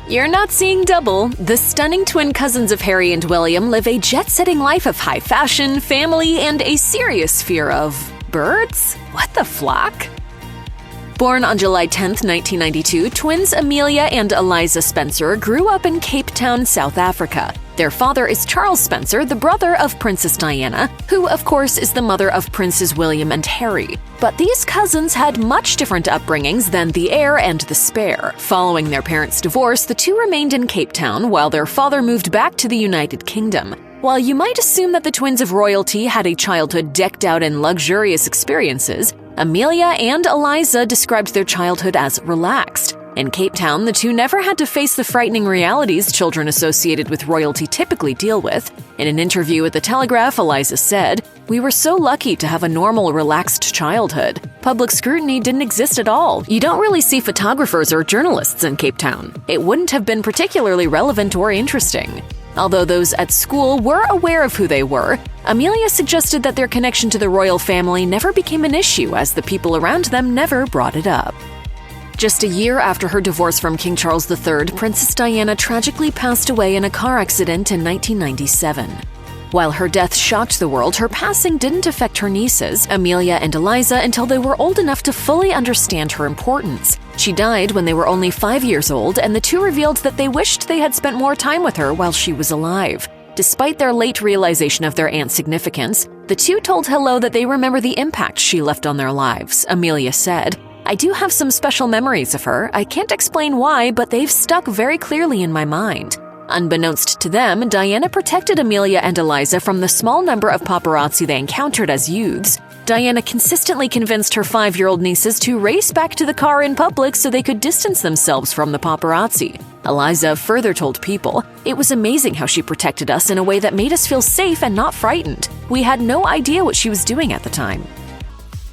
You're not seeing double. The stunning twin cousins of Harry and William live a jet-setting life of high fashion, family, and a serious fear of birds? What the flock? Born on July 10, 1992, twins Amelia and Eliza Spencer grew up in Cape Town, South Africa. Their father is Charles Spencer, the brother of Princess Diana, who, of course, is the mother of Princes William and Harry. But these cousins had much different upbringings than the heir and the spare. Following their parents' divorce, the two remained in Cape Town while their father moved back to the United Kingdom. While you might assume that the twins of royalty had a childhood decked out in luxurious experiences, Amelia and Eliza described their childhood as relaxed. In Cape Town, the two never had to face the frightening realities children associated with royalty typically deal with. In an interview with The Telegraph, Eliza said, "We were so lucky to have a normal, relaxed childhood. Public scrutiny didn't exist at all. You don't really see photographers or journalists in Cape Town. It wouldn't have been particularly relevant or interesting." Although those at school were aware of who they were, Amelia suggested that their connection to the royal family never became an issue as the people around them never brought it up. Just a year after her divorce from King Charles III, Princess Diana tragically passed away in a car accident in 1997. While her death shocked the world, her passing didn't affect her nieces, Amelia and Eliza, until they were old enough to fully understand her importance. She died when they were only 5 years old, and the two revealed that they wished they had spent more time with her while she was alive. Despite their late realization of their aunt's significance, the two told Hello that they remember the impact she left on their lives. Amelia said, "I do have some special memories of her. I can't explain why, but they've stuck very clearly in my mind." Unbeknownst to them, Diana protected Amelia and Eliza from the small number of paparazzi they encountered as youths. Diana consistently convinced her 5-year-old nieces to race back to the car in public so they could distance themselves from the paparazzi. Eliza further told People, "It was amazing how she protected us in a way that made us feel safe and not frightened. We had no idea what she was doing at the time."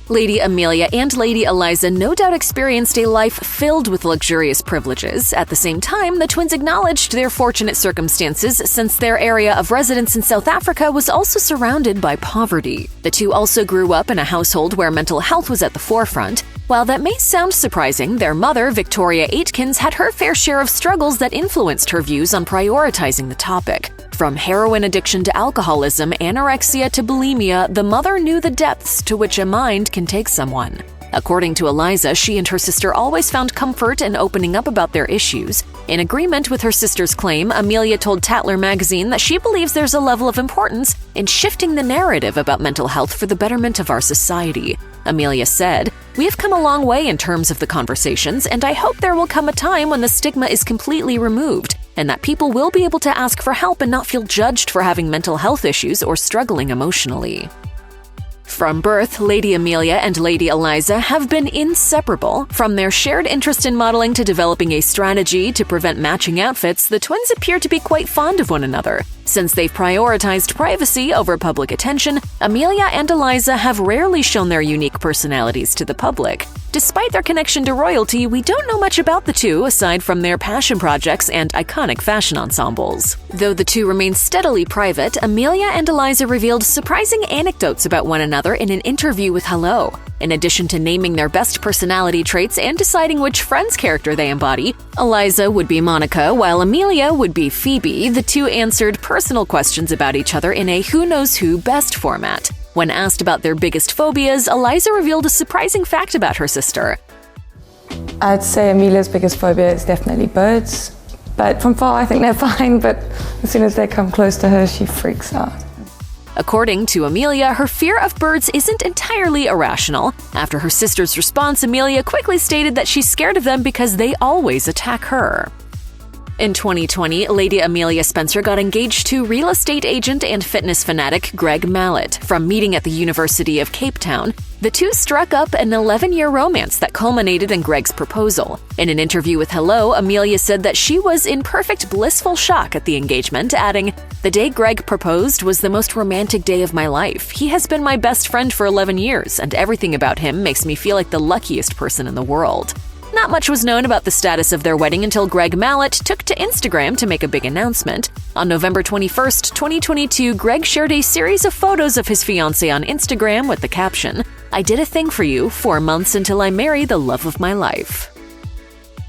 Lady Amelia and Lady Eliza no doubt experienced a life filled with luxurious privileges. At the same time, the twins acknowledged their fortunate circumstances since their area of residence in South Africa was also surrounded by poverty. The two also grew up in a household where mental health was at the forefront. While that may sound surprising, their mother, Victoria Aitkins, had her fair share of struggles that influenced her views on prioritizing the topic. From heroin addiction to alcoholism, anorexia to bulimia, the mother knew the depths to which a mind can take someone. According to Eliza, she and her sister always found comfort in opening up about their issues. In agreement with her sister's claim, Amelia told Tatler magazine that she believes there's a level of importance in shifting the narrative about mental health for the betterment of our society. Amelia said, "We have come a long way in terms of the conversations, and I hope there will come a time when the stigma is completely removed, and that people will be able to ask for help and not feel judged for having mental health issues or struggling emotionally." From birth, Lady Amelia and Lady Eliza have been inseparable. From their shared interest in modeling to developing a strategy to prevent matching outfits, the twins appear to be quite fond of one another. Since they've prioritized privacy over public attention, Amelia and Eliza have rarely shown their unique personalities to the public. Despite their connection to royalty, we don't know much about the two aside from their passion projects and iconic fashion ensembles. Though the two remain steadily private, Amelia and Eliza revealed surprising anecdotes about one another in an interview with Hello. In addition to naming their best personality traits and deciding which Friends character they embody, Eliza would be Monica, while Amelia would be Phoebe. The two answered personal questions about each other in a Who Knows Who Best format. When asked about their biggest phobias, Eliza revealed a surprising fact about her sister. I'd say Amelia's biggest phobia is definitely birds. But from far, I think they're fine, but as soon as they come close to her, she freaks out. According to Amelia, her fear of birds isn't entirely irrational. After her sister's response, Amelia quickly stated that she's scared of them because they always attack her. In 2020, Lady Amelia Spencer got engaged to real estate agent and fitness fanatic Greg Mallet. From meeting at the University of Cape Town, the two struck up an 11-year romance that culminated in Greg's proposal. In an interview with Hello, Amelia said that she was in perfect blissful shock at the engagement, adding, "The day Greg proposed was the most romantic day of my life. He has been my best friend for 11 years, and everything about him makes me feel like the luckiest person in the world." Not much was known about the status of their wedding until Greg Mallet took to Instagram to make a big announcement. On November 21st, 2022, Greg shared a series of photos of his fiancée on Instagram with the caption, "I did a thing for you, 4 months until I marry the love of my life."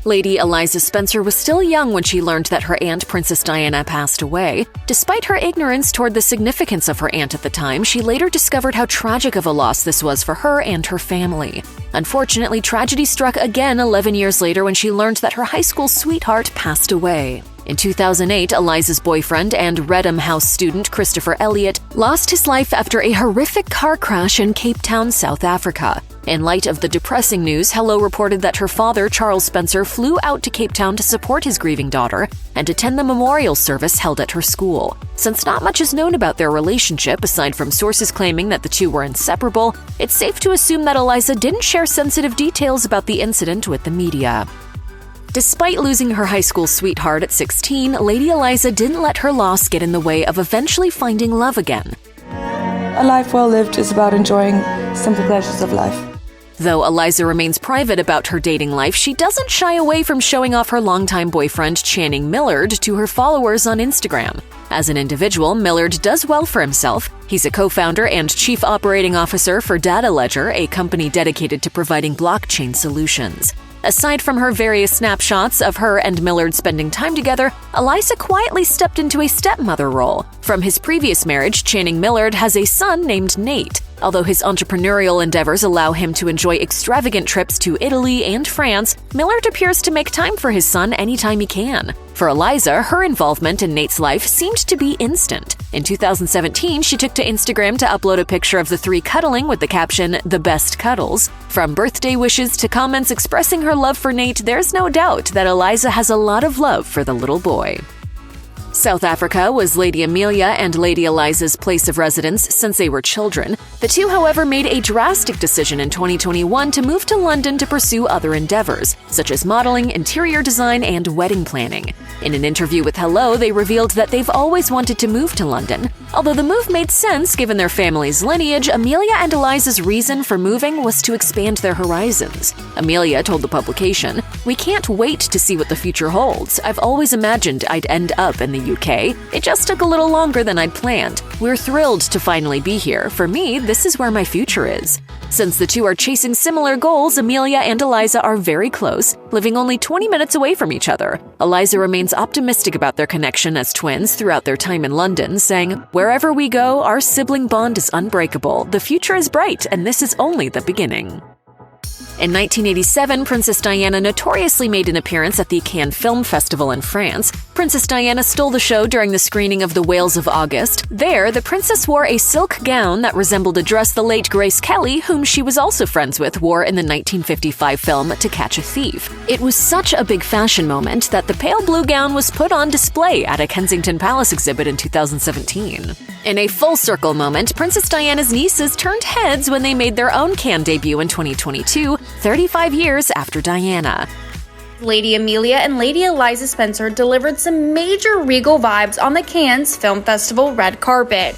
Lady Eliza Spencer was still young when she learned that her aunt, Princess Diana, passed away. Despite her ignorance toward the significance of her aunt at the time, she later discovered how tragic of a loss this was for her and her family. Unfortunately, tragedy struck again 11 years later when she learned that her high school sweetheart passed away. In 2008, Eliza's boyfriend and Redham House student Christopher Elliott lost his life after a horrific car crash in Cape Town, South Africa. In light of the depressing news, Hello reported that her father, Charles Spencer, flew out to Cape Town to support his grieving daughter and attend the memorial service held at her school. Since not much is known about their relationship, aside from sources claiming that the two were inseparable, it's safe to assume that Eliza didn't share sensitive details about the incident with the media. Despite losing her high school sweetheart at 16, Lady Eliza didn't let her loss get in the way of eventually finding love again. A life well lived is about enjoying simple pleasures of life. Though Eliza remains private about her dating life, she doesn't shy away from showing off her longtime boyfriend Channing Millard to her followers on Instagram. As an individual, Millard does well for himself. He's a co-founder and chief operating officer for Data Ledger, a company dedicated to providing blockchain solutions. Aside from her various snapshots of her and Millard spending time together, Eliza quietly stepped into a stepmother role. From his previous marriage, Channing Millard has a son named Nate. Although his entrepreneurial endeavors allow him to enjoy extravagant trips to Italy and France, Millard appears to make time for his son anytime he can. For Eliza, her involvement in Nate's life seemed to be instant. In 2017, she took to Instagram to upload a picture of the three cuddling with the caption, "The best cuddles." From birthday wishes to comments expressing her love for Nate, there's no doubt that Eliza has a lot of love for the little boy. South Africa was Lady Amelia and Lady Eliza's place of residence since they were children. The two, however, made a drastic decision in 2021 to move to London to pursue other endeavors, such as modeling, interior design, and wedding planning. In an interview with Hello, they revealed that they've always wanted to move to London. Although the move made sense given their family's lineage, Amelia and Eliza's reason for moving was to expand their horizons. Amelia told the publication, "We can't wait to see what the future holds. I've always imagined I'd end up in the UK. It just took a little longer than I'd planned. We're thrilled to finally be here. For me, this is where my future is." Since the two are chasing similar goals, Amelia and Eliza are very close, living only 20 minutes away from each other. Eliza remains optimistic about their connection as twins throughout their time in London, saying, "Wherever we go, our sibling bond is unbreakable. The future is bright, and this is only the beginning." In 1987, Princess Diana notoriously made an appearance at the Cannes Film Festival in France. Princess Diana stole the show during the screening of The Whales of August. There, the princess wore a silk gown that resembled a dress the late Grace Kelly, whom she was also friends with, wore in the 1955 film To Catch a Thief. It was such a big fashion moment that the pale blue gown was put on display at a Kensington Palace exhibit in 2017. In a full-circle moment, Princess Diana's nieces turned heads when they made their own Cannes debut in 2022, 35 years after Diana. Lady Amelia and Lady Eliza Spencer delivered some major regal vibes on the Cannes Film Festival red carpet.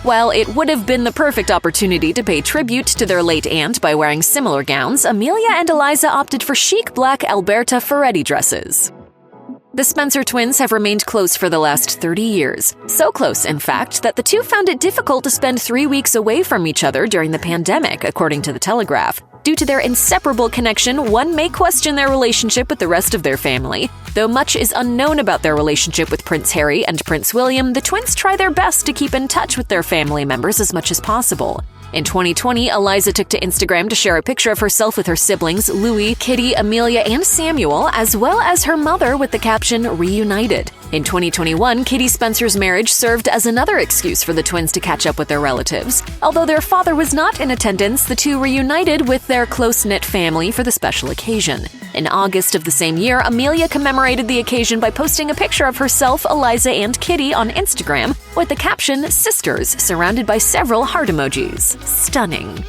While it would have been the perfect opportunity to pay tribute to their late aunt by wearing similar gowns, Amelia and Eliza opted for chic black Alberta Ferretti dresses. The Spencer twins have remained close for the last 30 years. So close, in fact, that the two found it difficult to spend 3 weeks away from each other during the pandemic, according to The Telegraph. Due to their inseparable connection, one may question their relationship with the rest of their family. Though much is unknown about their relationship with Prince Harry and Prince William, the twins try their best to keep in touch with their family members as much as possible. In 2020, Eliza took to Instagram to share a picture of herself with her siblings, Louis, Kitty, Amelia, and Samuel, as well as her mother with the caption, "Reunited." In 2021, Kitty Spencer's marriage served as another excuse for the twins to catch up with their relatives. Although their father was not in attendance, the two reunited with their close-knit family for the special occasion. In August of the same year, Amelia commemorated the occasion by posting a picture of herself, Eliza, and Kitty on Instagram with the caption, "Sisters," surrounded by several heart emojis. Stunning.